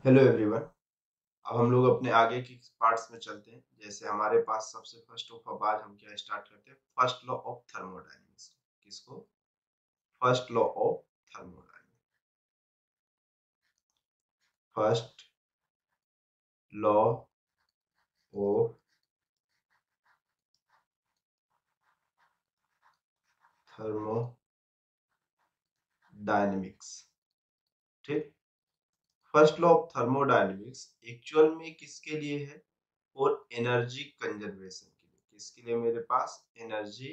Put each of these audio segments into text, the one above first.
Hello everyone. अब हम लोग अपने आगे की पार्ट्स में चलते हैं। जैसे हमारे पास सबसे फर्स्ट ऑफ ऑल आज हम क्या स्टार्ट करते हैं, फर्स्ट लॉ ऑफ थर्मोडायनेमिक्स। किसको? First law of thermodynamics. First law of thermodynamics. ठीक। First law of thermodynamics actual में किसके लिए है? और एनर्जी कंजर्वेशन के लिए। किसके लिए? मेरे पास एनर्जी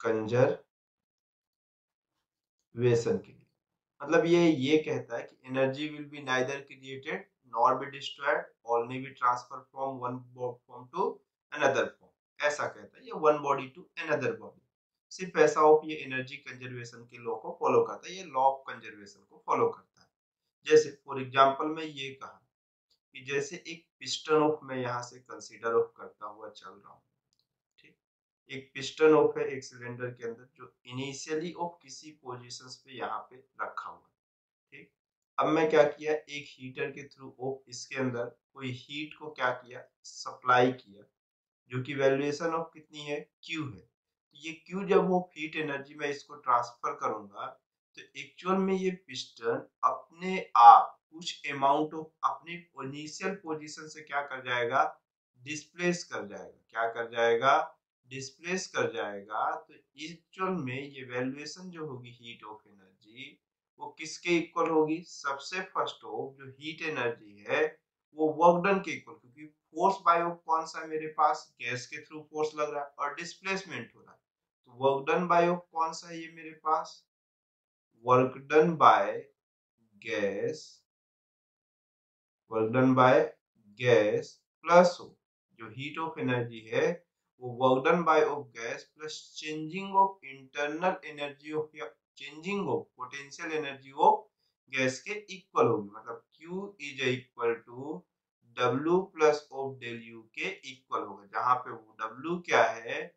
कंजर्वेशन के लिए। मतलब ये कहता है कि energy will be neither created nor be destroyed, only be transfer from one form to another form. ऐसा कहता है ये, one body to another body. सिर्फ ऐसा हो कि ये एनर्जी कंजर्वेशन के लॉ को फॉलो करता है, ये लॉ ऑफ कंजर्वेशन को फॉलो करता है। जैसे फॉर एग्जांपल मैं ये कहा कि जैसे एक पिस्टन ऑफ मैं यहाँ से कंसीडर ऑफ करता हुआ चल रहा हूँ। ठीक। एक पिस्टन ऑफ है एक सिलेंडर के अंदर, जो इनिशियली ऑफ किसी पोजीशंस पे यहाँ पे रखा हुआ है। ठीक। अब मैं क्या किया, एक हीटर के थ्रू ऑफ इसके अंदर कोई हीट को क्या किया, सप्लाई किया, जो कि वैल्यूएशन ऑफ कितनी है, क्यू है। तो ये क्यू जब वो हीट एनर्जी में इसको ट्रांसफर करूंगा, तो एक्चुअल में ये पिस्टन अपने आप कुछ अमाउंट ऑफ अपनी इनिशियल पोजीशन से क्या कर जाएगा, डिस्प्लेस कर जाएगा। क्या कर जाएगा? डिस्प्लेस कर जाएगा। तो एक्चुअल में ये वैल्यूएशन जो होगी हीट ऑफ एनर्जी, वो किसके इक्वल होगी? सबसे फर्स्ट ऑफ जो हीट एनर्जी है वो वर्क डन के इक्वल, क्योंकि फोर्स बाय कौन सा है मेरे पास, गैस के थ्रू फोर्स लग रहा है और डिस्प्लेसमेंट हो रहा है। तो वर्क डन बाय कौन सा है ये मेरे पास, work done by gas, work done by gas plus जो हीट ऑफ एनर्जी है वो work done by of gas plus changing of internal energy of या changing of potential energy of gas के इक्वल होगी। मतलब Q is equal to W plus of del U के equal होगा, जहां पे वो W क्या है,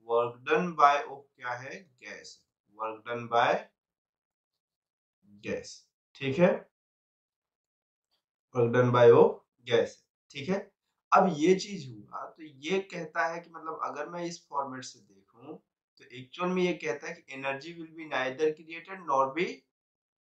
वर्क डन बाय ऑफ क्या है, gas, work done by gas. ठीक है, work done by of gas. ठीक है। अब ये चीज हुआ तो ये कहता है कि मतलब अगर मैं इस फॉर्मेट से देखूं तो एक्चुअल में ये कहता है कि energy will be neither created nor be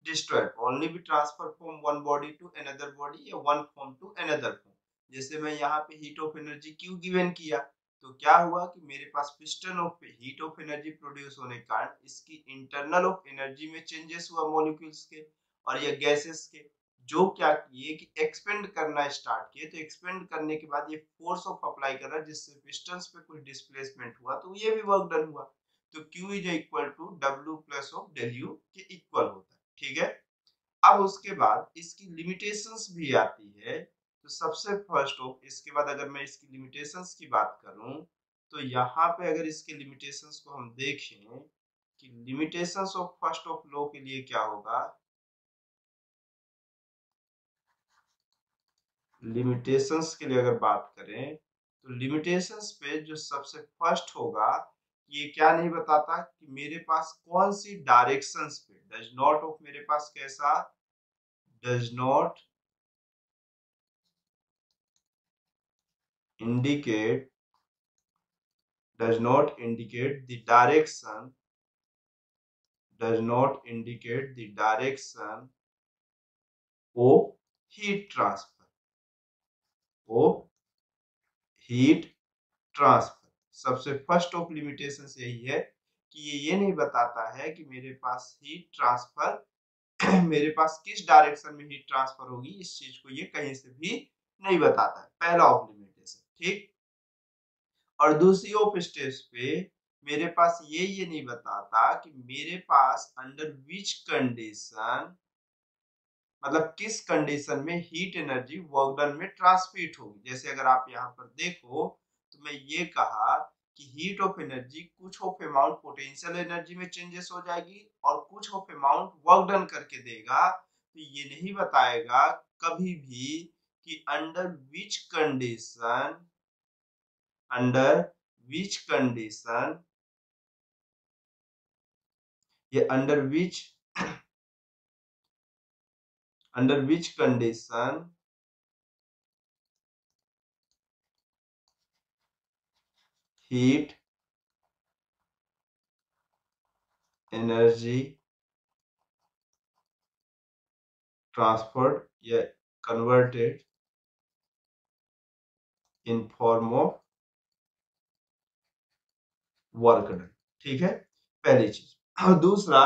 destroyed, only be transfer from one body to another body या one form to another form. जैसे मैं यहाँ पे heat of energy Q given किया, तो क्या हुआ कि मेरे पास पिस्टन ऑफ पे हीट ऑफ एनर्जी प्रोड्यूस होने के कारण इसकी इंटरनल ऑफ एनर्जी में चेंजेस हुआ मॉलिक्यूल्स के और या गैसेस के, जो क्या किए कि एक्सपेंड करना स्टार्ट किए। तो एक्सपेंड करने के बाद ये फोर्स ऑफ अप्लाई कर रहा है, जिससे पिस्टन्स पे कुछ डिस्प्लेसमेंट हुआ, तो ये भी वर्क डन हुआ। तो Q is equal to W plus of del U के इक्वल होता है। ठीक है। अब उसके बाद इसकी लिमिटेशंस भी आती है। तो सबसे फर्स्ट ऑफ इसके बाद अगर मैं इसकी लिमिटेशंस की बात करूं, तो यहाँ पे अगर इसके लिमिटेशंस को हम देखें कि limitations of first of law के लिए क्या होगा, लिमिटेशंस के लिए अगर बात करें तो लिमिटेशंस पे जो सबसे फर्स्ट होगा, ये क्या नहीं बताता कि मेरे पास कौन सी डायरेक्शंस पे, डज नॉट ऑफ मेरे पास कैसा, does not indicate, does not indicate the direction, does not indicate the direction of heat transfer, of heat transfer। सबसे फर्स्ट ऑफ लिमिटेशन यही है कि ये नहीं बताता है कि मेरे पास हीट ट्रांसफर मेरे पास किस डायरेक्शन में हीट ट्रांसफर होगी, इस चीज को ये कहीं से भी नहीं बताता है, पहला ऑफ लिमिटेशन। ठीक। और दूसरी ऑफ स्टेप्स पे मेरे पास ये नहीं बताता कि मेरे पास अंडर विच कंडीशन, मतलब किस कंडीशन में हीट एनर्जी वर्क डन में ट्रांसमिट होगी। जैसे अगर आप यहाँ पर देखो तो मैं ये कहा कि हीट ऑफ एनर्जी कुछ ऑफ अमाउंट पोटेंशियल एनर्जी में चेंजेस हो जाएगी और कुछ ऑफ अमाउंट वर्क डन करके देगा। तो ये नहीं बताएगा कभी भी कि under which condition, under which condition, ये under which under which condition heat energy transferred या converted in form of work done. ठीक है, पहली चीज। और दूसरा,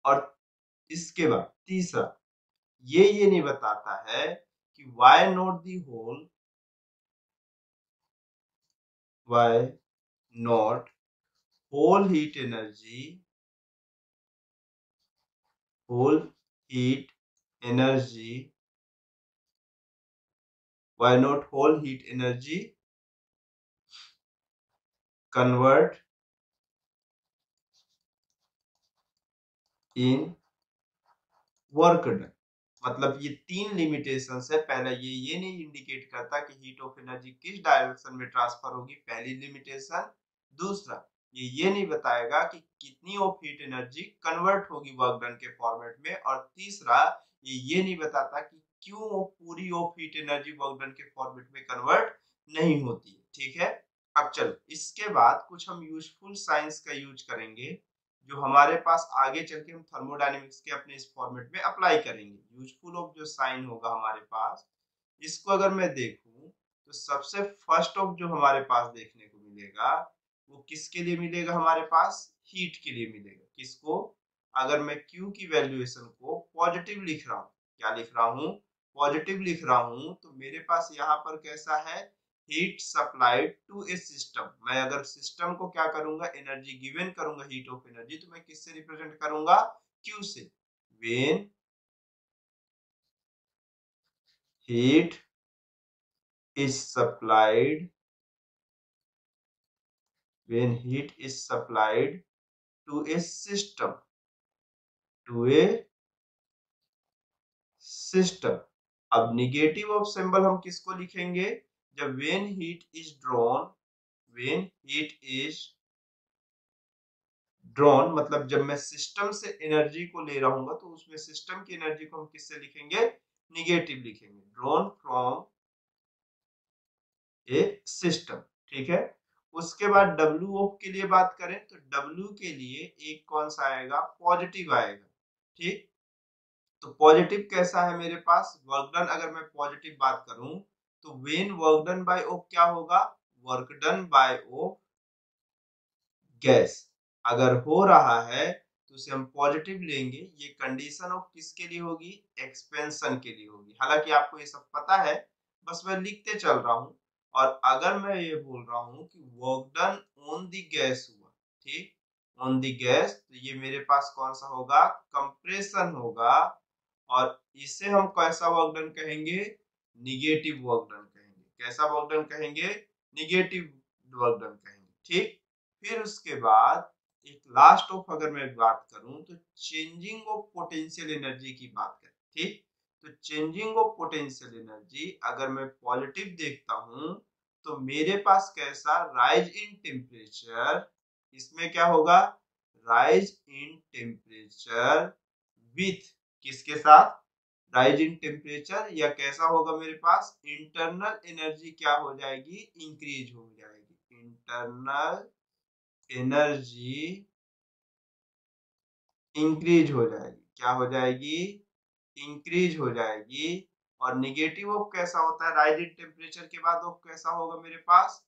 और इसके बाद तीसरा, ये नहीं बताता है कि why not the whole, why not whole heat energy, whole heat energy, why not whole heat energy convert in work done. मतलब ये तीन लिमिटेशन है। पहला ये नहीं इंडिकेट करता कि हीट ऑफ एनर्जी किस डायरेक्शन में ट्रांसफर होगी, पहली लिमिटेशन। दूसरा, ये नहीं बताएगा कि कितनी ऑफ हीट एनर्जी कन्वर्ट होगी वर्क डन के फॉर्मेट में। और तीसरा, ये नहीं बताता कि क्यों पूरी of heat energy work done के फॉर्मेट में कन्वर्ट नहीं होती है। ठीक है, अब चलो इसके बाद कुछ हम यूजफुल साइंस का यूज करेंगे जो हमारे पास आगे चल के हम थर्मोडायनेमिक्स के अपने इस फॉर्मेट में अप्लाई करेंगे। यूजफुल ऑफ जो साइन होगा हमारे पास, इसको अगर मैं देखूं तो सबसे फर्स्ट ऑफ जो हमारे पास देखने को मिलेगा वो किसके लिए मिलेगा, हमारे पास हीट के लिए मिलेगा। किसको, अगर मैं Q की वैल्यूएशन को पॉजिटिव लिख रहा हूँ, क्या लिख रहा हूँ, पॉजिटिव लिख रहा हूँ, तो मेरे पास यहाँ पर कैसा है, heat supplied to a system. मैं अगर सिस्टम को क्या करूंगा, एनर्जी गिवन करूंगा, हीट ऑफ एनर्जी, तो मैं किससे रिप्रेजेंट करूंगा, Q से। When heat is supplied, when heat is supplied to a system, to a system. अब निगेटिव ऑफ सिंबल हम किसको लिखेंगे, जब when heat is drawn, when heat is drawn, मतलब जब मैं सिस्टम से एनर्जी को ले रहूंगा तो उसमें सिस्टम की एनर्जी को हम किससे लिखेंगे, निगेटिव लिखेंगे, ड्रॉन फ्रॉम ए सिस्टम। ठीक है, उसके बाद W ऑफ के लिए बात करें तो W के लिए एक कौन सा आएगा, पॉजिटिव आएगा। ठीक, तो पॉजिटिव कैसा है मेरे पास, वर्क डन अगर मैं पॉजिटिव बात करूं तो when work done by of क्या होगा, work done by of gas. अगर हो रहा है तो उसे हम पॉजिटिव लेंगे। ये कंडीशन ऑफ किसके लिए होगी, एक्सपेंशन के लिए होगी। हालांकि आपको ये सब पता है, बस मैं लिखते चल रहा हूं। और अगर मैं ये बोल रहा हूं कि work done on the gas हुआ, ठीक, ऑन द गैस, तो ये मेरे पास कौन सा होगा, कंप्रेशन होगा। और इसे हम कैसा वर्क डन कहेंगे, निगेटिव वर्क डन कहेंगे। कैसा वर्क डन कहेंगे, निगेटिव वर्क डन कहेंगे। ठीक, फिर उसके बाद एक लास्ट ऑफ अगर मैं बात करूं तो चेंजिंग ऑफ पोटेंशियल एनर्जी की बात करें। ठीक, तो चेंजिंग ऑफ पोटेंशियल एनर्जी अगर मैं पॉजिटिव देखता हूं तो मेरे पास कैसा, राइज इन टेम्परेचर, इसमें क्या होगा, राइज इन टेम्परेचर विथ, किसके साथ, राइज इन टेम्परेचर, या कैसा होगा मेरे पास, इंटरनल एनर्जी क्या हो जाएगी, इंक्रीज हो जाएगी, इंटरनल एनर्जी इंक्रीज हो जाएगी। क्या हो जाएगी, इंक्रीज हो जाएगी। और निगेटिव ऑफ कैसा होता है, राइज इन टेम्परेचर के बाद ऑफ कैसा होगा मेरे पास,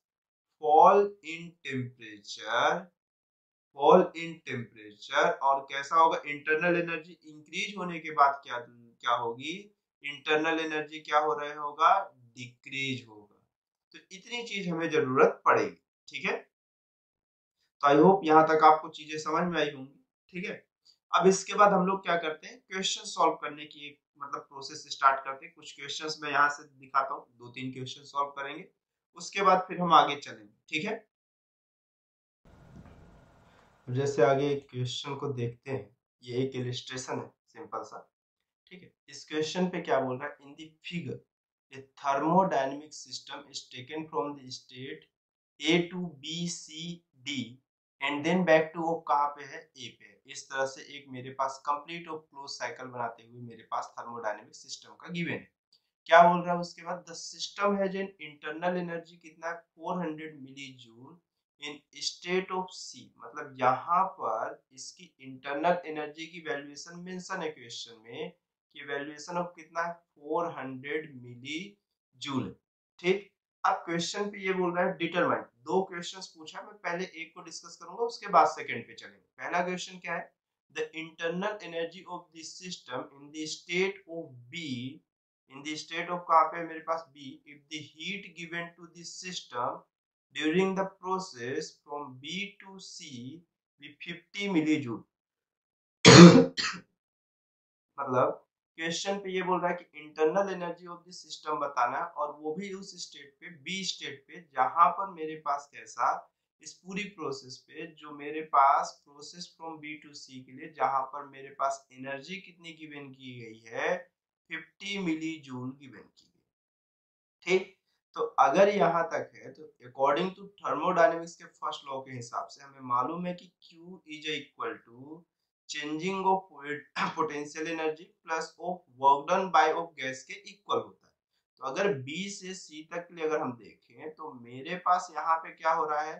fall in temperature, fall in temperature. और कैसा होगा, इंटरनल एनर्जी इंक्रीज होने के बाद क्या क्या होगी, इंटरनल एनर्जी क्या हो रहा होगा, डिक्रीज होगा। तो इतनी चीज हमें जरूरत पड़ेगी। ठीक है, तो आई होप यहाँ तक आपको चीजें समझ में आई होंगी। ठीक है, अब इसके बाद हम लोग क्या करते हैं, क्वेश्चन सॉल्व करने की एक मतलब प्रोसेस स्टार्ट करते हैं। कुछ क्वेश्चंस मैं यहाँ से दिखाता हूँ, 2-3 क्वेश्चन सॉल्व करेंगे, उसके बाद फिर हम आगे चलेंगे। ठीक है, जैसे आगे क्वेश्चन को देखते हैं, ये एक इलिस्ट्रेशन है सिंपल सा। ठीक है, इस क्वेश्चन पे क्या बोल रहा है, in the figure a thermodynamic system is taken from the state A to B C D and then back to O कहाँ पे है, A पे है। इस तरह से एक मेरे पास कंप्लीट और क्लोज साइकिल बनाते हुए मेरे पास थर्मोडायनेमिक सिस्टम का गिवन है। क्या बोल रहा है उसके बाद, the system has an internal energy कितना है 400 milli joule in state of सी, मतलब यहाँ पर इसकी इंटरनल एनर्जी की वैल्यूएशन मेंशन है क्वेश्चन में कि वैल्यूएशन ऑफ कितना है 400 मिली जूल। ठीक, अब क्वेश्चन पे ये बोल रहा है डिटरमाइन, दो क्वेश्चंस पूछा है, मैं पहले एक को डिस्कस करूंगा उसके बाद सेकंड पे चलेंगे। पहला क्वेश्चन क्या है, the internal energy of the system in the state of B, in the state of कहां पे मेरे पास B, if the heat given to the system during the process from B to C be 50 milli joule. मतलब question पे ये बोल रहा है कि internal energy of the system बताना है, और वो भी उस स्टेट पे, बी स्टेट पे, जहां पर मेरे पास कैसा, इस पूरी प्रोसेस पे जो मेरे पास प्रोसेस फ्रॉम बी टू सी के लिए जहां पर मेरे पास एनर्जी कितनी गिवन की गई है 50 मिली जूल गिवन की गई। ठीक, तो अगर यहाँ तक है तो अकॉर्डिंग टू थर्मोडायनेमिक्स के फर्स्ट लॉ के हिसाब से हमें मालूम है कि Q is equal to changing of potential energy plus of work done by of gas के इक्वल होता है। तो अगर B से C तक के लिए अगर हम देखें तो मेरे पास यहाँ पे क्या हो रहा है,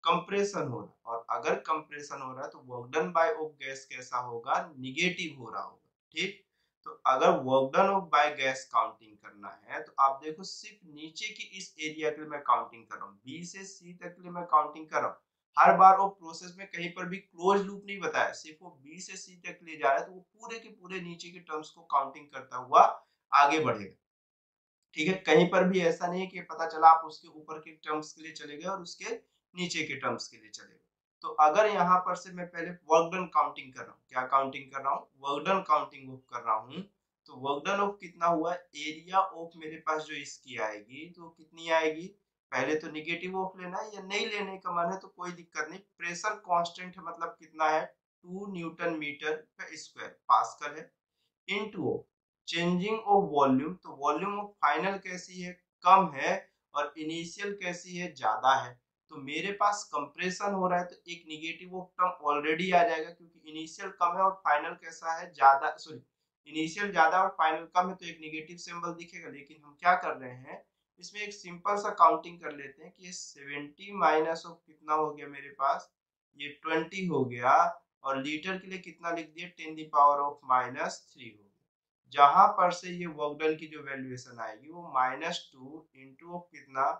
कंप्रेशन हो रहा है, और अगर कंप्रेशन हो रहा है तो work done by of gas कैसा होगा, निगेटिव हो रहा होगा। ठीक, तो अगर work done of by gas counting करना है तो आप देखो सिर्फ नीचे की इस एरिया के लिए मैं काउंटिंग कर रहा हूँ, बी से सी तक के लिए मैं काउंटिंग कर रहा हूँ। हर बार वो प्रोसेस में कहीं पर भी क्लोज लूप नहीं बताया, सिर्फ वो बी से सी तक ले जा रहा है, तो वो पूरे के पूरे नीचे के टर्म्स को काउंटिंग करता हुआ आगे बढ़ेगा। ठीक है, कहीं पर भी ऐसा नहीं है कि पता चला आप उसके ऊपर के टर्म्स के लिए चले गए और उसके नीचे के टर्म्स के लिए चले गए। तो अगर यहाँ पर से मैं पहले वर्क डन काउंटिंग कर रहा हूँ, क्या काउंटिंग कर रहा हूँ, वर्क डन काउंटिंग ऑफ कर रहा हूँ, तो वर्क डन ऑफ कितना हुआ, एरिया ऑफ मेरे पास जो इसकी आएगी तो कितनी आएगी, पहले तो निगेटिव ऑफ लेना है, या नहीं लेने का मन है तो कोई दिक्कत नहीं, प्रेशर कांस्टेंट है, मतलब कितना है 2 न्यूटन मीटर का स्क्वायर पास्कल है, इनटू चेंजिंग ऑफ वॉल्यूम, तो वॉल्यूम ऑफ फाइनल कैसी है, कम है, और इनिशियल कैसी है, ज्यादा है। तो मेरे पास कंप्रेशन हो रहा है तो एक निगेटिव ऑफ टर्म ऑलरेडी आ जाएगा, क्योंकि इनिशियल कम है और फाइनल कैसा है, ज्यादा, सॉरी इनिशियल ज्यादा और फाइनल कम है, तो एक निगेटिव सिंबल दिखेगा। लेकिन हम क्या कर रहे हैं, इसमें एक सिंपल सा काउंटिंग कर लेते हैं कि 70 माइनस ऑफ कितना हो गया मेरे पास, ये 20 हो गया, और लीटर के लिए कितना लिख दिया 10 द पावर ऑफ -3 हो गया। जहां पर से ये वर्क डन की जो वैल्यूएशन आएगी वो -2 इंटू ऑफ कितना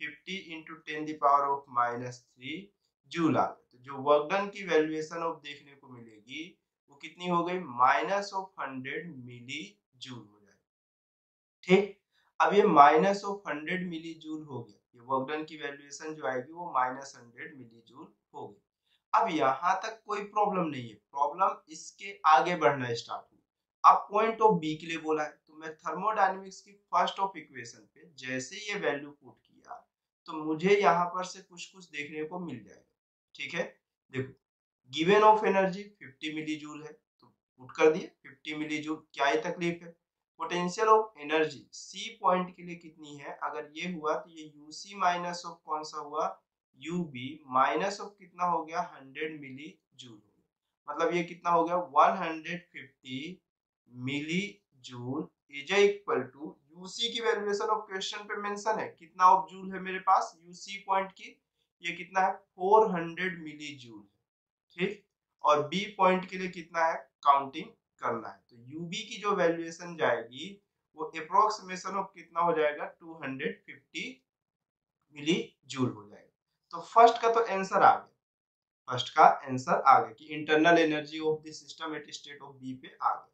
50 into 10 the power of -3 joule आ गया। तो जो वर्क डन की वैल्यूएशन ऑफ देखने को मिलेगी वो कितनी हो गई, -100 मिली जूल हो जाएगी। ठीक, अब ये -100 मिली जूल हो गया, ये वर्क डन की वैल्यूएशन जो आएगी वो -100 मिली जूल हो गई। अब यहाँ तक कोई प्रॉब्लम नहीं है, प्रॉब्लम इसके आगे बढ़ना स्टार्ट हुई। अब पॉइंट ऑफ बी के लिए बोला है, तो मैं थर्मोडायनेमिक्स की फर्स्ट ऑफ इक्वेशन पे जैसे ये वैल्यू पुट किया तो मुझे यहाँ पर से कुछ कुछ देखने को मिल जाएगा। ठीक है, देखो given of energy 50 milli joule है, तो पुट कर दिए 50 मिली जूल, क्या ही तकलीफ है। Potential of energy C point के लिए कितनी है, अगर ये हुआ तो ये यूसी माइनस ऑफ कौन सा हुआ, यूबी माइनस ऑफ कितना हो गया 100 मिली जूल हो गया, मतलब ये कितना हो गया 150 milli joule is equal to U C की वैल्यूएशन ऑफ क्वेश्चन पे मेंशन है कितना ऑफ जूल है मेरे पास यूसी पॉइंट की, ये कितना है 400 मिली जूल है। ठीक, और बी पॉइंट के लिए कितना है काउंटिंग करना है, तो यूबी की जो वैल्यूएशन जाएगी वो अप्रोक्सीमेशन ऑफ कितना हो जाएगा 250 मिली जूल हो जाएगा। तो फर्स्ट का तो आंसर आ गया, फर्स्ट का आंसर आ गया कि internal energy of the system at state of B पे आ गया।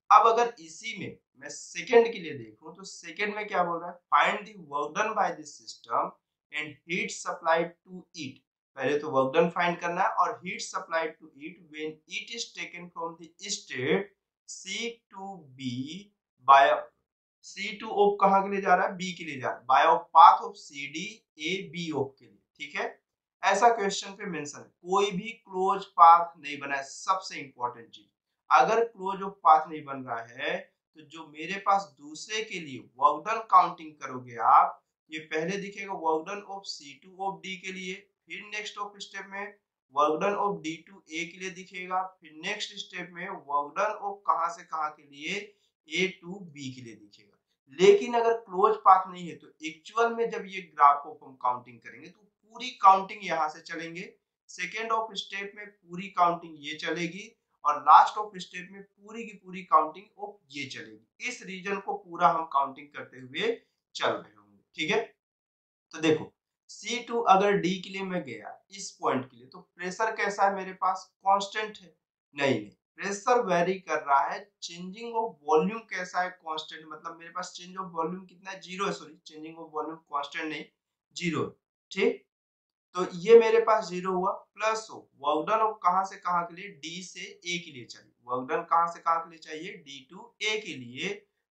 अब अगर इसी में मैं सेकंड के लिए देखूं तो सेकंड में क्या बोल रहा है, find the work done by the system and heat supplied to it, पहले तो वर्क डन फाइंड करना है और heat supplied to it when it is taken from the state C to B by C2 of कहां के लिए जा रहा है, बी के लिए जा रहा है, by of path of CD A B of के लिए। ठीक है, ऐसा क्वेश्चन पे मेंशन है, कोई भी क्लोज पाथ नहीं बना है, सबसे इंपॉर्टेंट चीज, अगर क्लोज ऑफ पाथ नहीं बन रहा है तो जो मेरे पास दूसरे के लिए वर्क डन काउंटिंग करोगे आप, ये पहले दिखेगा work done of C2 of D के लिए, फिर नेक्स्ट ऑफ स्टेप में वर्क डन ऑफ D2 ए के लिए दिखेगा, फिर नेक्स्ट स्टेप में वर्क डन ऑफ कहां से कहां के लिए A टू B के लिए दिखेगा। लेकिन अगर क्लोज पाथ नहीं है तो एक्चुअल में जब ये ग्राफ को हम काउंटिंग करेंगे तो पूरी काउंटिंग यहाँ से चलेंगे, सेकेंड ऑफ स्टेप में पूरी काउंटिंग ये चलेगी और लास्ट ऑफ स्टेप में पूरी की पूरी काउंटिंग ऑफ ये चलेगी। इस रीजन को पूरा हम काउंटिंग करते हुए चल रहे होंगे, ठीक है। तो देखो C2 अगर D के लिए मैं गया इस पॉइंट के लिए तो प्रेशर कैसा है मेरे पास, कांस्टेंट है, नहीं प्रेशर वेरी कर रहा है। चेंजिंग ऑफ वॉल्यूम कैसा है, कांस्टेंट, मतलब मेरे पास चेंज ऑफ वॉल्यूम कितना है, जीरो है, sorry changing of volume constant नहीं, जीरो, ठीक। तो ये मेरे पास जीरो हुआ, प्लस हो वर्क डन ऑफ कहां से कहां के लिए, डी से ए के लिए चाहिए, वर्क डन कहां से कहां के लिए चाहिए, डी टू ए के लिए।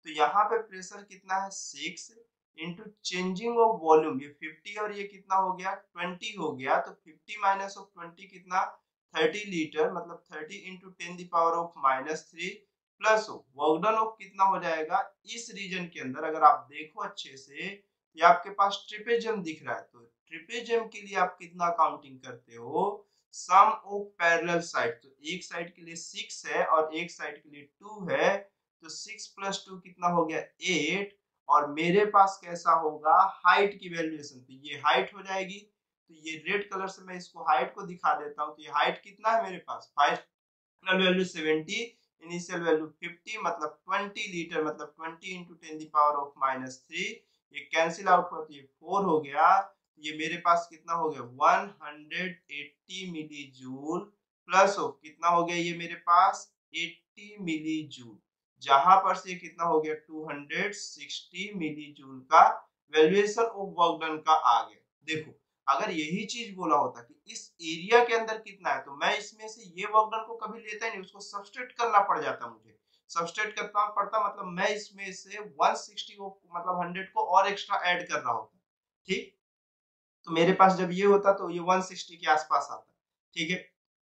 तो यहाँ पे प्रेशर कितना है 6 इंटू चेंजिंग ऑफ वॉल्यूम, ये 50 और ये कितना हो गया 20 हो गया, तो 50 माइनस ऑफ 20 कितना 30 लीटर, मतलब 30 into 10⁻³ plus work done of कितना हो जाएगा इस रीजन के अंदर। अगर आप देखो अच्छे से ये आपके पास ट्रिपेजियम दिख रहा है, तो ट्रिपेजियम के लिए आप कितना काउंटिंग करते हो, सम ऑफ पैरेलल साइड, तो एक साइड के लिए 6 है और एक साइड के लिए 2 है, तो 6 + 2 कितना हो गया 8। और मेरे पास कैसा होगा हाइट की वैल्यूएशन, तो ये हाइट हो जाएगी, तो ये रेड कलर से मैं इसको हाइट को दिखा देता हूँ। तो ये हाइट कितना है मेरे पास, फाइनल वैल्यू 70, इनिशियल वैल्यू 50, मतलब 20 लीटर, मतलब 20 इंटू 10⁻³ ये कैंसिल आउट होती है 4 हो गया, ये मेरे पास कितना हो गया 180 मिली जूल प्लस हो कितना हो गया ये मेरे पास 80 मिली जूल, जहां पर से कितना हो गया 260 मिली जूल का वैल्यूएशन ऑफ वर्क डन का आ गया। देखो अगर यही चीज बोला होता कि इस एरिया के अंदर कितना है, तो मैं इसमें से ये वर्क डन को कभी लेता ही नहीं, उसको सब्सट्रैक्ट करना पड़ जाता, मुझे सब्सट्रैक्ट करना पड़ता, मतलब मैं इसमें से 160 मतलब 100 को और एक्स्ट्रा ऐड कर रहा होता, ठीक। तो मेरे पास जब ये होता तो ये 160 के आसपास आता, ठीक है।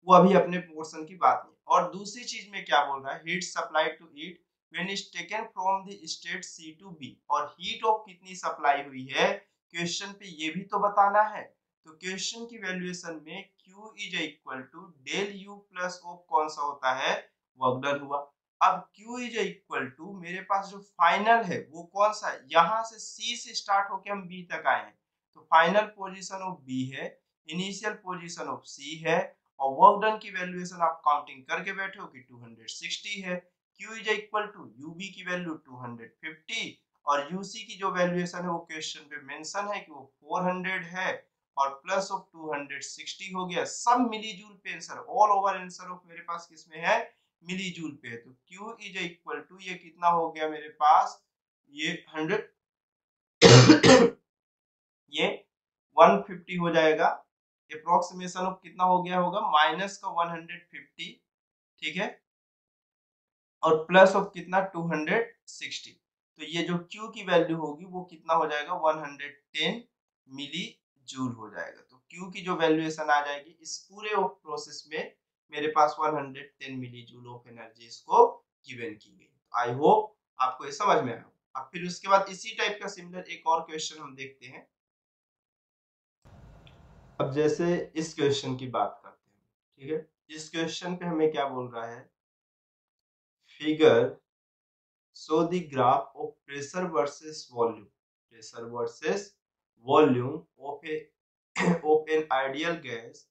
वो अभी अपने पोर्शन की बात नहीं। और दूसरी चीज में क्या बोल रहा है, heat supply to it when is taken from the state C to B, और हीट ऑफ कितनी सप्लाई हुई है क्वेश्चन पे ये भी तो बताना है। तो क्वेश्चन की वैल्यूएशन में Q is equal to del U plus of कौन सा होता है वर्क डन हुआ। अब Q इज इक्वल टू मेरे पास जो फाइनल है वो कौन सा है, यहाँ से C से स्टार्ट होके हम B तक आए हैं, तो फाइनल पोजीशन ऑफ B है, इनिशियल पोजीशन ऑफ C है, और वर्क डन की वैल्यूएशन आप काउंटिंग करके बैठे हो कि 260 है। Q is equal to UB की वैल्यू 250 और UC की जो वैल्यूएशन है वो क्वेश्चन पे मेंशन है कि वो 400 है, और प्लस ऑफ 260 हो गया, सब मिली जूल पे answer, all over answer of मेरे पास किसमें है मिली जूल पे है। तो Q इज इक्वल टू ये कितना हो गया मेरे पास ये 100 ये 150 हो जाएगा, अप्रोक्सीमेशन ऑफ कितना हो गया होगा माइनस का 150, ठीक है, और प्लस ऑफ कितना 260, तो ये जो Q की वैल्यू होगी वो कितना हो जाएगा 110 मिली जूल हो जाएगा। तो Q की जो वैल्यूएशन आ जाएगी इस पूरे प्रोसेस में मेरे पास 110 मिली जूल ऑफ एनर्जी इसको गिवन की गई। आई होप आपको ये समझ में आया। अब फिर उसके बाद इसी टाइप का सिमिलर एक और क्वेश्चन हम देखते हैं। अब जैसे इस क्वेश्चन की बात करते हैं, ठीक है। इस क्वेश्चन पे हमें क्या बोल रहा है, figure show the graph of pressure versus volume, pressure versus volume of A of an ideal gas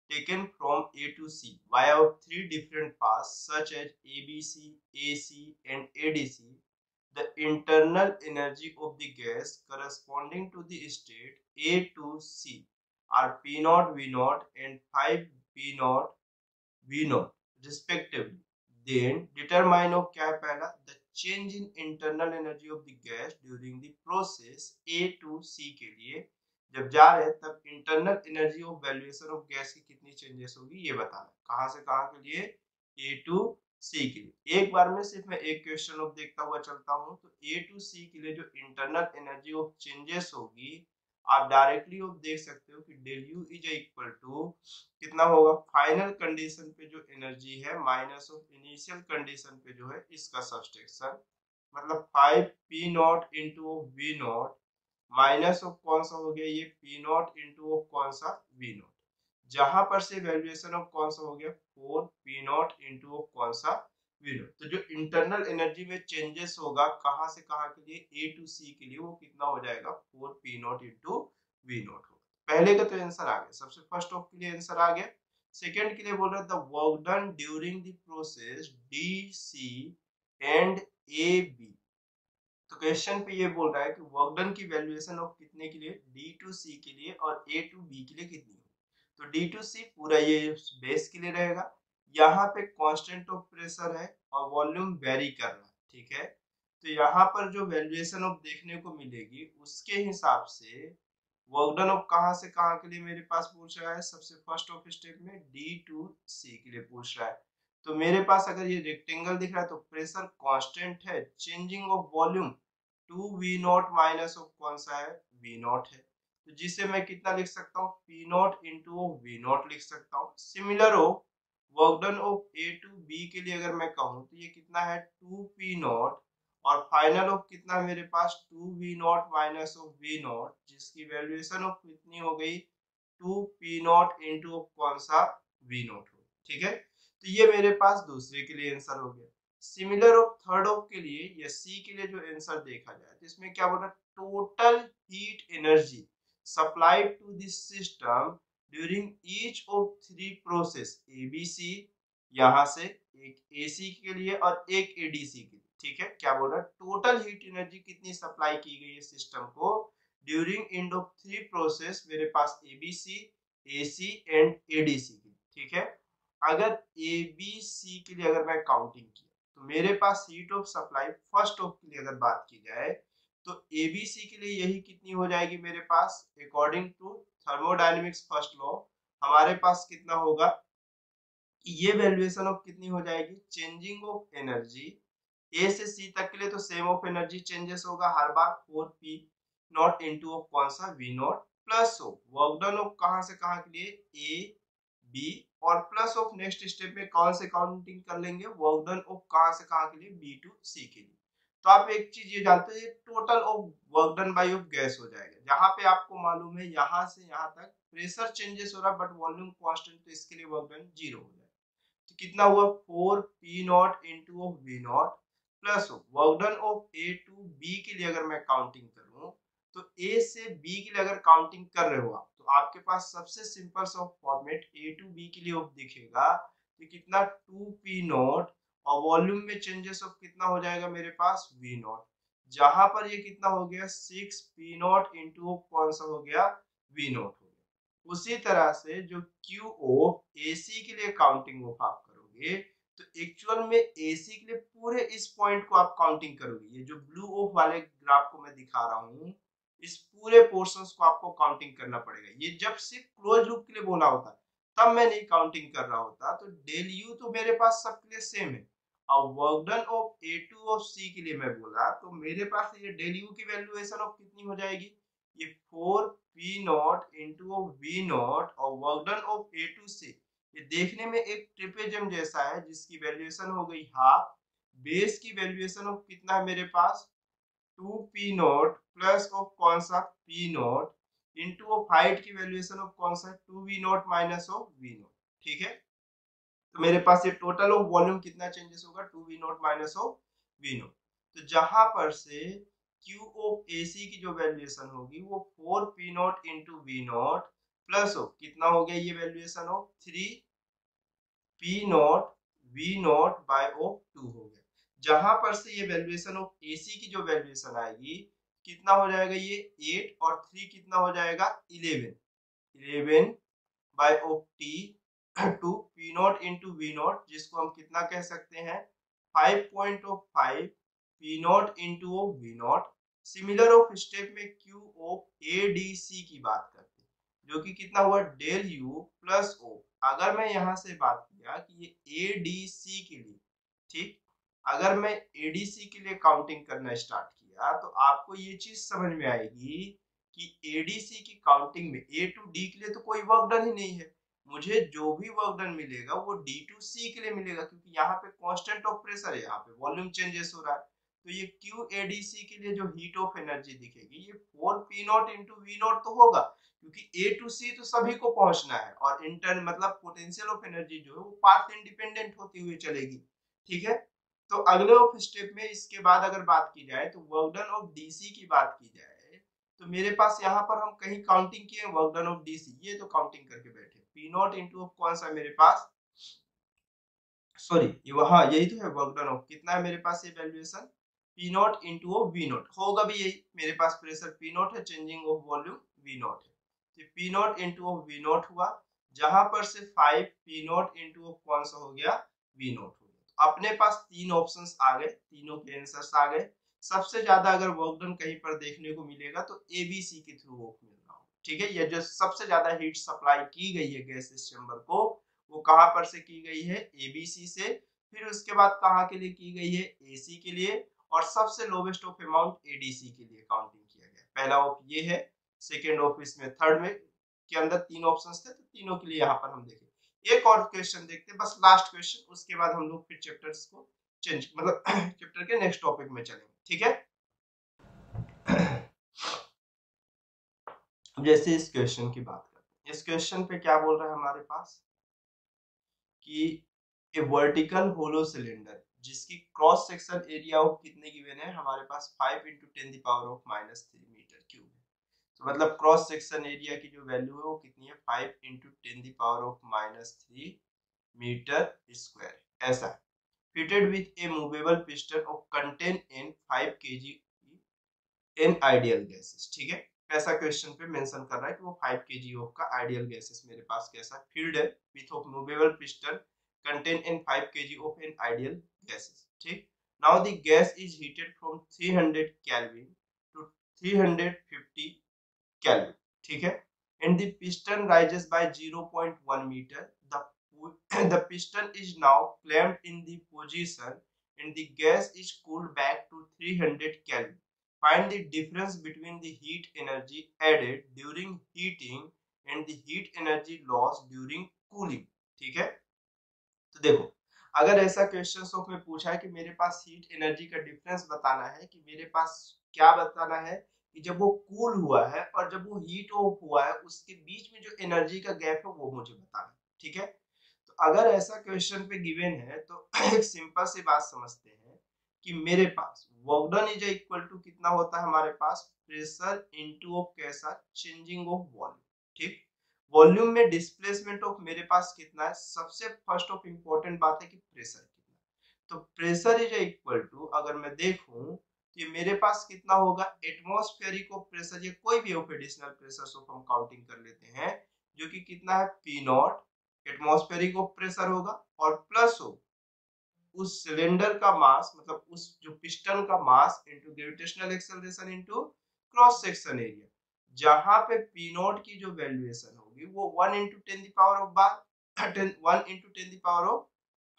taken from A to C via 3 different paths such as ABC, AC and ADC. The internal energy of the gas corresponding to the state A to C are P0, V0 and 5 P0, V0 respectively. Then determine of क्या है पहला, the change in internal energy of the gas during the process A to C के लिए जब जा रहे हैं तब internal energy of valuation of gas की कितनी चेंजेस होगी ये बताना, कहां से कहां के लिए A टू C के लिए। एक बार में सिर्फ मैं एक क्वेश्चन ऑफ देखता हुआ चलता हूं, तो A टू C के लिए जो इंटरनल एनर्जी ऑफ चेंजेस होगी आप डायरेक्टली देख सकते हो कि del U is equal to कितना होगा फाइनल कंडीशन पे जो एनर्जी है माइनस ऑफ इनिशियल कंडीशन पे जो है इसका सब्सट्रैक्शन, मतलब 5 P naught into V naught minus of कौन सा हो गया ये पी नॉट इंटू ऑफ कौन सा वी नॉट। जहां पर से वैल्यूएशन ऑफ कौन सा हो गया 4 पी नॉट इंटू कौन सा वी नॉट। तो जो इंटरनल एनर्जी में चेंजेस होगा कहां से कहां के लिए ए टू सी के लिए, वो कितना हो जाएगा 4 P naught into V naught होगा। पहले का तो आंसर आ गया, सबसे फर्स्ट ऑफ के लिए आंसर आ गया। सेकंड के लिए बोल रहा है the work done during the process D C and A B. तो क्वेश्चन पे ये बोल रहा है कि वर्क डन की वैल्यूएशन ऑफ कितने के लिए, डी टू सी के लिए और ए टू बी के लिए कितनी होगी। तो डी टू सी पूरा ये बेस के लिए रहेगा, यहाँ पे कांस्टेंट ऑफ प्रेशर है और वॉल्यूम वेरी कर रहा है, ठीक है। तो यहाँ पर जो वैल्यूएशन ऑफ देखने को मिलेगी उसके हिसाब से वर्क डन ऑफ कहाँ से कहाँ के लिए मेरे पास पूछ रहा है, सबसे फर्स्ट ऑफ स्टेप में डी टू सी के लिए पूछ रहा है। तो मेरे पास अगर ये रेक्टेंगल दिख रहा है तो प्रेशर कांस्टेंट है, changing of volume 2v not minus of कौन सा है v नॉट है। तो जिसे मैं कितना लिख सकता हूँ p naught into v naught लिख सकता हूँ। Similar of work done of a to b के लिए अगर मैं कहूँ तो ये कितना है 2p नॉट और फाइनल ऑफ कितना मेरे पास 2v not minus of v not, जिसकी वैल्यूएशन ऑफ कितनी हो गई 2p नॉट इंटू कौन सा v नॉट हो, ठीक है। तो ये मेरे पास दूसरे के लिए आंसर हो गया। सिमिलर ऑफ थर्ड ऑफ के लिए या सी के लिए जो आंसर देखा जाए तो इसमें क्या बोल रहा है, total heat energy supplied to this system during each of three process A B C, यहां से एक एसी के लिए और एक एडीसी के लिए, ठीक है। क्या बोल रहा है, टोटल हीट एनर्जी कितनी सप्लाई की गई है सिस्टम को during end of three process, मेरे पास एबीसी एसी एंड एडीसी की, ठीक है। अगर ए बी सी के लिए अगर मैं काउंटिंग किया तो मेरे पास heat of supply first of के लिए अगर बात की जाए तो ए बी सी के लिए यही कितनी हो जाएगी मेरे पास, according to thermodynamics first law हमारे पास कितना होगा, ये वैल्यूएशन ऑफ कितनी हो जाएगी, चेंजिंग ऑफ एनर्जी ए से सी तक के लिए तो सेम ऑफ एनर्जी चेंजेस होगा हर बार 4 पी नॉट इंटू ऑफ कौन सा V naught, plus of work done of कहां से कहां के लिए ए बी, और प्लस ऑफ नेक्स्ट स्टेप में कौन से काउंटिंग कर लेंगे वर्क डन ऑफ कहां से कहां के लिए बी टू सी के लिए। तो आप एक चीज ये जानते हैं total of work done by of gas हो जाएगा, जहां पे आपको मालूम है यहाँ से यहाँ तक प्रेशर चेंजेस हो रहा है बट वॉल्यूम कांस्टेंट, तो इसके लिए वर्क डन 0 हो जाएगा। तो कितना हुआ 4 P naught into of V naught plus work done of A to B के लिए अगर मैं काउंटिंग करूं तो ए से बी के लिए अगर काउंटिंग कर रहे हो आप तो आपके पास सबसे सिंपल सा फॉर्मेट ए टू बी के लिए दिखेगा तो कितना 2 पी नॉट और वॉल्यूम में चेंजेस ऑफ कितना हो जाएगा मेरे पास वी नॉट, जहां पर ये कितना हो गया 6 पी नॉट इंटू कौन सा हो गया वी नॉट हो गया। उसी तरह से जो क्यू ऑफ एसी के लिए काउंटिंग ऑफ आप करोगे तो एक्चुअल में एसी के लिए पूरे इस पॉइंट को आप काउंटिंग करोगे, ये जो ब्लू ऑफ वाले ग्राफ को मैं दिखा रहा हूँ इस पूरे पोर्शंस को आपको काउंटिंग करना पड़ेगा। ये जब सिर्फ क्लोज लूप के लिए बोला होता तब मैं नहीं काउंटिंग कर रहा होता, तो डेल यू तो मेरे पास सबके लिए सेम है और work done of A to of C के लिए मैं बोला तो मेरे पास ये डेल यू की वैल्यूएशन ऑफ कितनी हो जाएगी, ये 4 P naught into of V naught और work done of A to C, ये देखने में एक ट्रिपेजम जैसा है जिसकी वैल्यूएशन हो गई हाफ, बेस की वैल्यूएशन ऑफ कितना है मेरे पास 2 पी नॉट प्लस ऑफ कौन सा P naught into of height की वैल्यूएशन ऑफ कौन सा 2 V naught minus of V naught, ठीक है। तो मेरे पास ये टोटल ऑफ वॉल्यूम कितना चेंजेस होगा 2 V naught minus of V naught. तो जहां पर से Q ऑफ AC की जो वैल्यूएशन होगी वो 4 P naught into V naught plus of कितना हो गया ये valuation of 3 P naught V naught by of 2 हो गया। जहां पर से ये वैल्यूएशन ऑफ AC की जो वैल्यूएशन आएगी कितना हो जाएगा, ये 8 और 3 कितना हो जाएगा 11 by of T to P naught into V naught, जिसको हम कितना कह सकते हैं 5.5 P naught into of V naught. Similar of step में Q of A D C की बात करते हैं जो कि कितना हुआ डेल यू प्लस ओ। अगर मैं यहां से बात किया कि ये ए डी सी के लिए, ठीक, अगर मैं एडीसी के लिए काउंटिंग करना स्टार्ट किया तो आपको ये चीज समझ में आएगी कि एडीसी की काउंटिंग में ए टू डी के लिए तो कोई वर्क डन ही नहीं है, मुझे जो भी वर्क डन मिलेगा वो डी टू सी के लिए मिलेगा क्योंकि यहाँ पे कांस्टेंट ऑफ प्रेशर है, यहाँ पे वॉल्यूम चेंजेस हो रहा है। तो ये क्यू एडीसी के लिए जो हीट ऑफ एनर्जी दिखेगी ये 4 P naught into V naught तो होगा क्योंकि ए टू सी तो सभी को पहुंचना है, और इंटर मतलब पोटेंशियल ऑफ एनर्जी जो है वो पाथ इंडिपेंडेंट होती हुई चलेगी। ठीक है, तो अगले ऑफ स्टेप में इसके बाद अगर बात की जाए तो वर्क डन ऑफ डीसी की बात की जाए तो मेरे पास यहाँ पर हम कहीं काउंटिंग किए वर्क डन ऑफ डीसी, ये तो काउंटिंग करके बैठे। पी नॉट इंटू कौन सा मेरे पास, सॉरी ये वहां यही तो है वर्क डन ऑफ, कितना है मेरे पास ये valuation P naught into V naught होगा भी यही, मेरे पास प्रेशर पी नॉट है, changing of volume V naught है, तो P naught into V naught हुआ, जहां पर से 5 पी नॉट इंटू कौन सा हो गया वी नॉट हो गया। तो अपने पास तीन ऑप्शंस आ गए, तीनों के आंसर्स आ गए। सबसे ज्यादा अगर वर्क डन कहीं पर देखने को मिलेगा तो एबीसी के थ्रू वर्क मिल रहा हो। ठीक है, ये जो सबसे ज्यादा हीट सप्लाई की गई है गैस चेंबर को, वो कहां पर से की गई है, एबीसी से। फिर उसके बाद कहां के लिए की गई है, एसी के लिए, और सबसे लोवेस्ट ऑफ अमाउंट एडीसी के लिए काउंटिंग किया गया। पहला ऑफ ये है, सेकेंड ऑफ इसमें थर्ड में के अंदर तीन ऑप्शंस थे, तो तीनों के लिए यहाँ पर हम देखें। एक और क्वेश्चन देखते हैं, बस लास्ट क्वेश्चन, उसके बाद हम लोग फिर चैप्टर्स को चेंज मतलब चैप्टर के नेक्स्ट टॉपिक में चलेंगे। ठीक है, अब जैसे इस क्वेश्चन की बात करते हैं, इस क्वेश्चन पे क्या बोल रहा है हमारे पास कि ए वर्टिकल होलो सिलेंडर जिसकी क्रॉस सेक्शन एरिया ऑफ कितने गिवन है हमारे पास 5 × 10⁻³ मीटर क्यूब है। तो मतलब क्रॉस सेक्शन एरिया की जो वैल्यू है वो कितनी है, 5 × 10⁻³ मीटर स्क्वायर, ऐसा है। Fitted with A movable piston of contain in 5 kg in ideal gases. ठीक है, ऐसा क्वेश्चन पे मेंशन कर रहा है कि वो 5 kg ऑफ का आइडियल गैसेस मेरे पास कैसा फील्ड है with of movable piston contain in 5 kg of in ideal gases. ठीक, now the gas is heated from 300 kelvin to 350 kelvin. ठीक है, and the piston rises by 0.1 meter. The piston is now clamped in the position and the gas is cooled back to 300 Kelvin. Find the difference between the heat energy added during heating and the heat energy lost during cooling. ठीक है, तो देखो अगर ऐसा question में पूछा है कि मेरे पास हीट एनर्जी का डिफरेंस बताना है, कि मेरे पास क्या बताना है कि जब वो कूल हुआ है और जब वो हीट ऑफ हुआ है उसके बीच में जो एनर्जी का गैप है वो मुझे बताना है। ठीक है, तो अगर ऐसा क्वेश्चन पे गिवन है तो एक सिंपल सी बात समझते हैं कि मेरे पास work done is equal to कितना होता है हमारे पास, प्रेशर इनटू ऑफ कैसा, चेंजिंग ऑफ वॉल्यूम। ठीक, वॉल्यूम में डिस्प्लेसमेंट ऑफ मेरे पास कितना है, सबसे फर्स्ट ऑफ इंपॉर्टेंट बात है कि प्रेशर कितना है। तो प्रेशर इज इक्वल टू, अगर मैं देखूं तो ये मेरे पास कितना होगा, एटमॉस्फेरिक ऑफ प्रेशर, ये कोई भी ऑफ एडिशनल प्रेशर ऑफ हम काउंटिंग कर लेते हैं, जो कि कितना है P not atmospheric of pressure होगा, और प्लस हो उस सिलेंडर का मास, मतलब उस जो पिस्टन का mass into gravitational acceleration into cross section area, जहां पे पी नॉट की जो वैल्यूएशन होगी वो 1 ×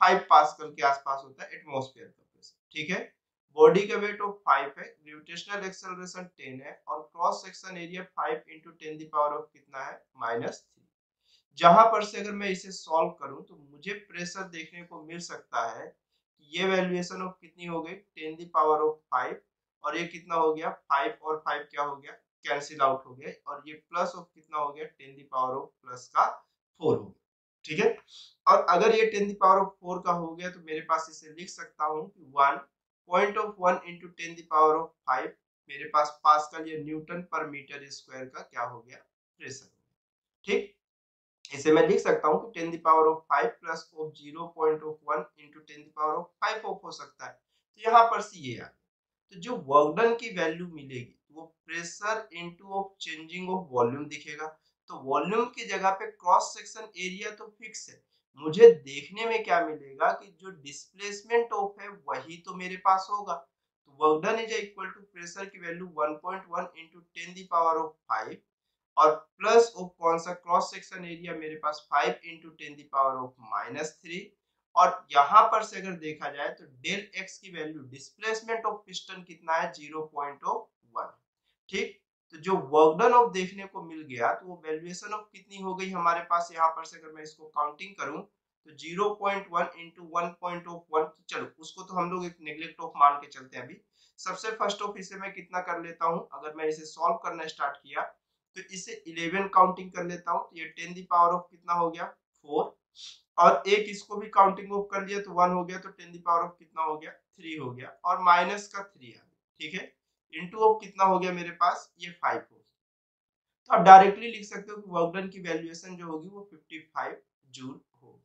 10⁻5 पास्कल के आसपास होता है एटमॉस्फेयर का प्रेशर। ठीक है, बॉडी का वेट ऑफ 5 है, ग्रेविटेशनल एक्सेलरेशन 10 है, और क्रॉस सेक्शन एरिया 5 × 10⁻³ कितना है -3। जहां पर से अगर मैं इसे सॉल्व करूं तो मुझे प्रेशर देखने को मिल सकता है कि ये वैल्यूएशन ऑफ कितनी हो गई 10⁵, और ये कितना हो गया 5 और 5 क्या हो गया, कैंसिल आउट हो गया, और ये प्लस ऑफ कितना हो गया 10⁻⁴ हो गया। ठीक है, और अगर ये 10⁻⁴ का हो गया तो मेरे पास इसे लिख सकता हूँ कि 1 × 10⁵ मेरे पास पास्कल या न्यूटन पर मीटर स्क्वायर का क्या हो गया, प्रेशर। ठीक, इसे मैं लिख सकता हूँ कि 10⁵ प्लस ऑफ 0.1 इंटू 10⁵ ऑफ हो सकता है। तो यहाँ पर से ये आ गया, तो जो वर्क डन की वैल्यू मिलेगी वो pressure into of changing of volume दिखेगा। तो वॉल्यूम की जगह पे क्रॉस सेक्शन एरिया तो फिक्स है, मुझे देखने में क्या मिलेगा कि जो डिस्प्लेसमेंट ऑफ है वही तो मेरे पास होगा। तो work done is equal to pressure की वैल्यू 1.1 इंटू 10⁵ और प्लस ऑफ कौन सा क्रॉस सेक्शन एरिया मेरे पास 5 × 10⁻³ और यहाँ पर से अगर देखा जाए तो डेल एक्स की वैल्यू डिस्प्लेसमेंट ऑफ पिस्टन कितना है 0.1। ठीक, तो जो वर्क डन ऑफ देखने को मिल गया तो वो वैल्यूएशन ऑफ कितनी हो गई हमारे पास, यहाँ पर से अगर मैं इसको काउंटिंग करूं तो 0.1 × 1.1, चलो उसको तो हम लोग एक नेग्लेक्ट ऑफ मान के चलते हैं। अभी सबसे फर्स्ट ऑफ इसे मैं कितना कर लेता हूं, अगर मैं इसे सॉल्व करना स्टार्ट किया तो इसे 11 काउंटिंग कर लेता हूँ, तो ये 10 द पावर ऑफ कितना हो गया 4, और एक इसको भी काउंटिंग ऑफ कर लिया तो 1 हो गया, तो 10 द पावर ऑफ कितना हो गया 3 हो गया, और माइनस का 3 आ गया, ठीक है। इनटू ऑफ कितना हो गया मेरे पास ये 5 हो गया। तो आप डायरेक्टली लिख सकते हो कि वर्क डन की वैल्यूएशन जो होगी वो 55 जूल होगी,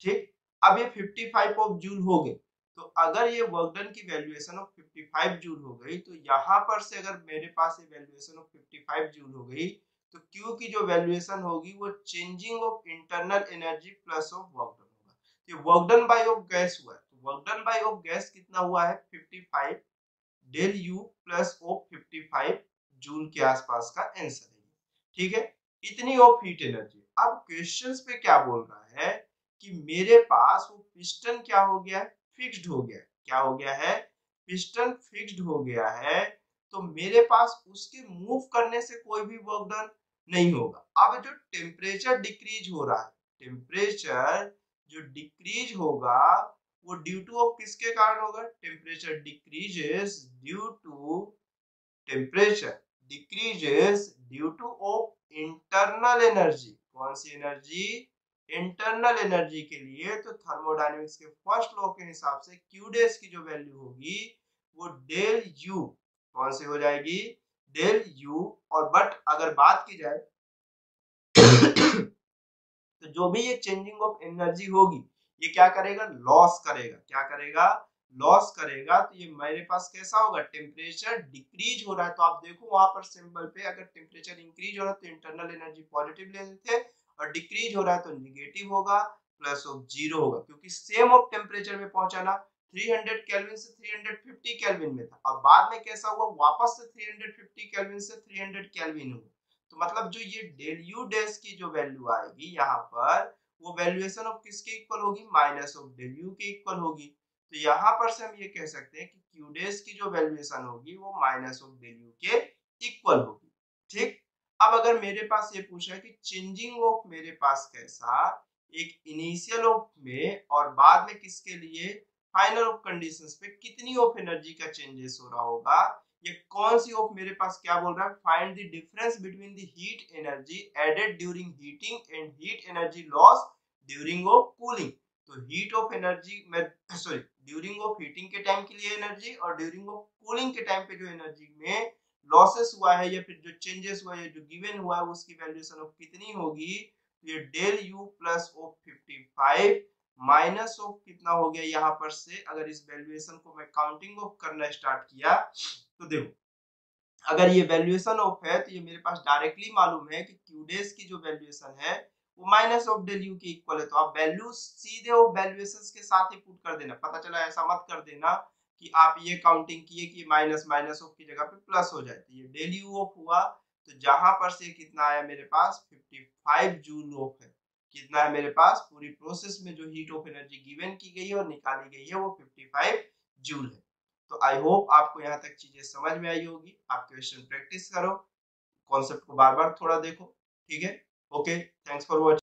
ठीक। अब ये 55 ऑफ जूल हो गए, तो अगर ये वर्क डन की वैल्यूएशन ऑफ 55 जूल हो गई, तो यहाँ पर से अगर मेरे पास ये वैल्यूएशन ऑफ 55 जूल हो गई, तो Q की जो वैल्यूएशन होगी वो changing of internal energy plus of work done होगा। तो work done by of gas हुआ है, तो work done by of gas कितना हुआ है 55 del U plus of 55 joule के आसपास का आंसर है, ठीक है। इतनी ऑफ हीट एनर्जी। अब क्वेश्चंस पे क्या बोल रहा है कि मेरे पास वो पिस्टन क्या हो गया है फिक्स्ड हो गया है, क्या हो गया है पिस्टन फिक्स्ड हो गया है, तो मेरे पास उसके मूव करने से कोई भी वर्क डन नहीं होगा। अब जो टेम्परेचर डिक्रीज हो रहा है, टेम्परेचर जो डिक्रीज होगा वो ड्यू टू ऑफ किसके कारण होगा, temperature decreases due to temperature decreases due to of internal energy. कौन सी एनर्जी, इंटरनल एनर्जी के लिए तो थर्मोडायनेमिक्स के फर्स्ट लॉ के हिसाब से क्यू डेज की जो वैल्यू होगी वो डेल यू कौन सी हो जाएगी डेल यू। और बट अगर बात की जाए तो जो भी ये चेंजिंग ऑफ एनर्जी होगी ये क्या करेगा लॉस करेगा, क्या करेगा लॉस करेगा। तो ये मेरे पास कैसा होगा टेम्परेचर डिक्रीज हो रहा है, तो आप देखो वहां पर सिंबल पे अगर टेम्परेचर इंक्रीज हो रहा है तो इंटरनल एनर्जी पॉजिटिव ले लेते हैं, और डिक्रीज हो रहा है तो निगेटिव होगा प्लस ऑफ 0 होगा, क्योंकि सेम ऑफ टेम्परेचर में पहुंचाना 300 केल्विन से 350 केल्विन में था, अब बाद में कैसा हुआ वापस से 350 केल्विन से 300 केल्विन हुआ। तो मतलब जो ये डेल यू डैश की जो वैल्यू आएगी यहाँ पर वो वैल्यूएशन ऑफ किसके इक्वल होगी माइनस ऑफ डेल यू के इक्वल होगी। तो यहाँ पर से हम ये कह सकते हैं कि क्यू डैश की जो वैल्यूएशन होगी वो माइनस ऑफ डेल यू के इक्वल होगी, ठीक। अब अगर मेरे पास ये पूछा है कि चेंजिंग ऑफ मेरे पास कैसा एक इनिशियल ऑफ में और बाद में किसके लिए फाइनल ऑफ कंडीशंस पे कितनी ऑफ एनर्जी का चेंजेस हो रहा होगा, ये कौन सी ऑफ मेरे पास क्या बोल रहा है find the difference between the heat energy added during heating and heat energy loss during of cooling. तो हीट ऑफ एनर्जी में सॉरी ड्यूरिंग ऑफ हीटिंग के टाइम के लिए एनर्जी और ड्यूरिंग ऑफ कूलिंग के टाइम पे जो एनर्जी में लॉसेस हुआ है या फिर जो चेंजेस हुआ है जो गिवन हुआ है उसकी वैल्यूएशन ऑफ कितनी होगी, ये del U plus of 55 minus of कितना हो गया यहाँ पर से अगर इस वैल्यूएशन को मैं काउंटिंग ऑफ करना स्टार्ट किया तो देखो अगर ये वैल्यूएशन ऑफ है तो ये मेरे पास डायरेक्टली मालूम है कि क्यू डेज की जो वैल्यूएशन है वो माइनस ऑफ डेल यू के इक्वल है, तो आप वैल्यू सीधे वो वैल्यूएशंस के साथ ही पुट कर देना, पता चला ऐसा मत कर देना कि आप ये काउंटिंग किए कि माइनस माइनस ऑफ की जगह पे प्लस हो जाए। तो ये डेल यू ऑफ हुआ तो जहां पर से कितना आया मेरे पास 55 जूल ऑफ है, कितना है मेरे पास पूरी प्रोसेस में जो हीट ऑफ एनर्जी गिवन की गई है और निकाली गई है वो 55 जूल है। तो आई होप आपको यहाँ तक चीजें समझ में आई होगी, आप क्वेश्चन प्रैक्टिस करो, कॉन्सेप्ट को बार बार थोड़ा देखो, ठीक है। Okay, thanks for watching.